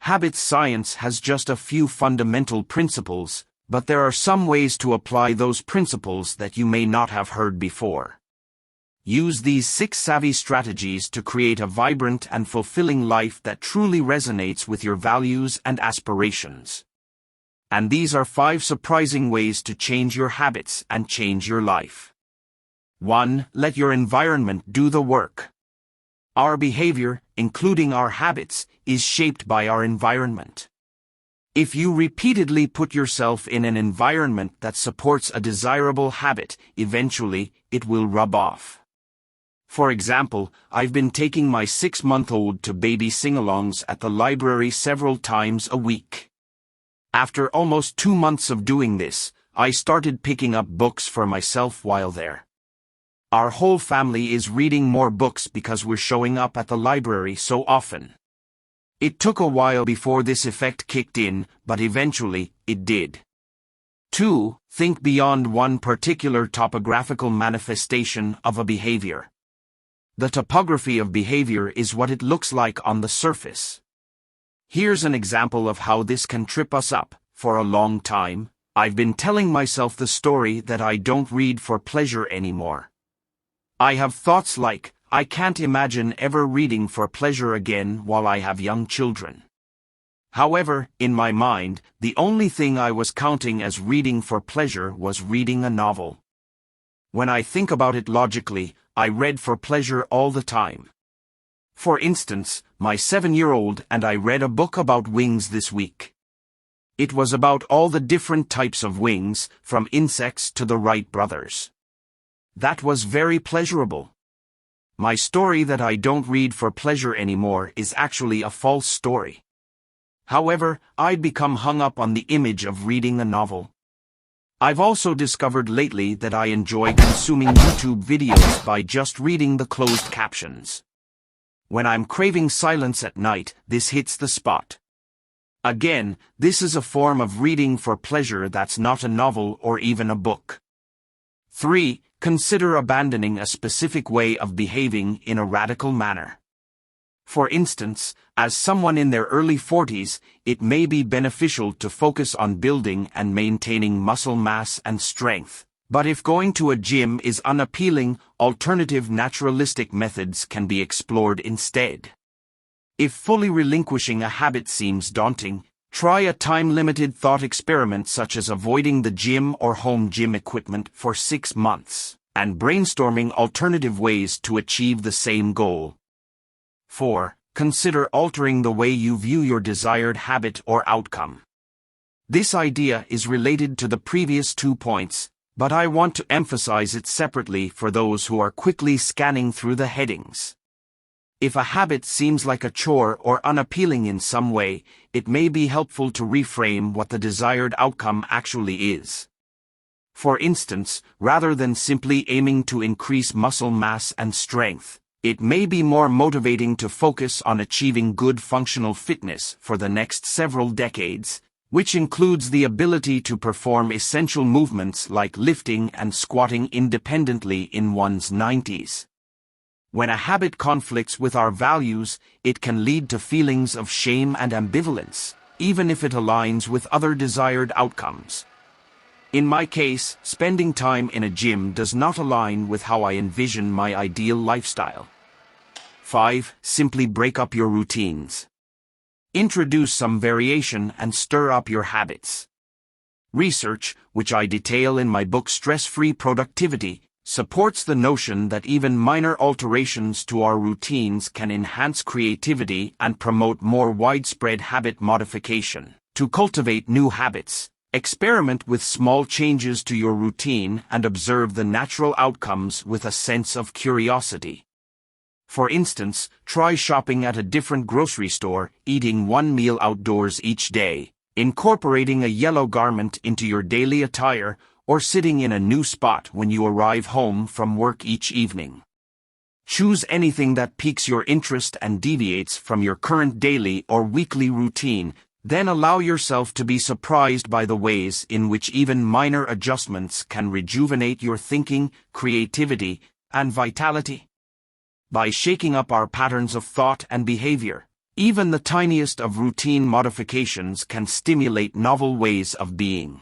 Habit science has just a few fundamental principles, but there are some ways to apply those principles that you may not have heard before. Use these 6 savvy strategies to create a vibrant and fulfilling life that truly resonates with your values and aspirations. And these are 5 surprising ways to change your habits and change your life. 1. Let your environment do the work. Our behavior, including our habits, is shaped by our environment. If you repeatedly put yourself in an environment that supports a desirable habit, eventually, it will rub off. For example, I've been taking my 6-month-old to baby sing-alongs at the library several times a week. After almost 2 months of doing this, I started picking up books for myself while there. Our whole family is reading more books because we're showing up at the library so often. It took a while before this effect kicked in, but eventually, it did. 2. Think beyond one particular topographical manifestation of a behavior. The topography of behavior is what it looks like on the surface. Here's an example of how this can trip us up. For a long time, I've been telling myself the story that I don't read for pleasure anymore. I have thoughts like, I can't imagine ever reading for pleasure again while I have young children. However, in my mind, the only thing I was counting as reading for pleasure was reading a novel. When I think about it logically, I read for pleasure all the time. For instance, my 7-year-old and I read a book about wings this week. It was about all the different types of wings, from insects to the Wright brothers. That was very pleasurable. My story that I don't read for pleasure anymore is actually a false story. However, I'd become hung up on the image of reading a novel. I've also discovered lately that I enjoy consuming YouTube videos by just reading the closed captions. When I'm craving silence at night, this hits the spot. Again, this is a form of reading for pleasure that's not a novel or even a book. 3. Consider abandoning a specific way of behaving in a radical manner. For instance, as someone in their early 40s, it may be beneficial to focus on building and maintaining muscle mass and strength. But if going to a gym is unappealing, alternative naturalistic methods can be explored instead. If fully relinquishing a habit seems daunting, try a time-limited thought experiment such as avoiding the gym or home gym equipment for 6 months, and brainstorming alternative ways to achieve the same goal. 4. Consider altering the way you view your desired habit or outcome. This idea is related to the previous 2 points, but I want to emphasize it separately for those who are quickly scanning through the headings. If a habit seems like a chore or unappealing in some way, it may be helpful to reframe what the desired outcome actually is. For instance, rather than simply aiming to increase muscle mass and strength, it may be more motivating to focus on achieving good functional fitness for the next several decades, which includes the ability to perform essential movements like lifting and squatting independently in one's 90s. When a habit conflicts with our values, it can lead to feelings of shame and ambivalence, even if it aligns with other desired outcomes. In my case, spending time in a gym does not align with how I envision my ideal lifestyle. 5. Simply break up your routines. Introduce some variation and stir up your habits. Research, which I detail in my book Stress-Free Productivity, supports the notion that even minor alterations to our routines can enhance creativity and promote more widespread habit modification. To cultivate new habits, experiment with small changes to your routine and observe the natural outcomes with a sense of curiosity. For instance, try shopping at a different grocery store, eating one meal outdoors each day, incorporating a yellow garment into your daily attire, or sitting in a new spot when you arrive home from work each evening. Choose anything that piques your interest and deviates from your current daily or weekly routine, then allow yourself to be surprised by the ways in which even minor adjustments can rejuvenate your thinking, creativity, and vitality. By shaking up our patterns of thought and behavior, Even the tiniest of routine modifications can stimulate novel ways of being.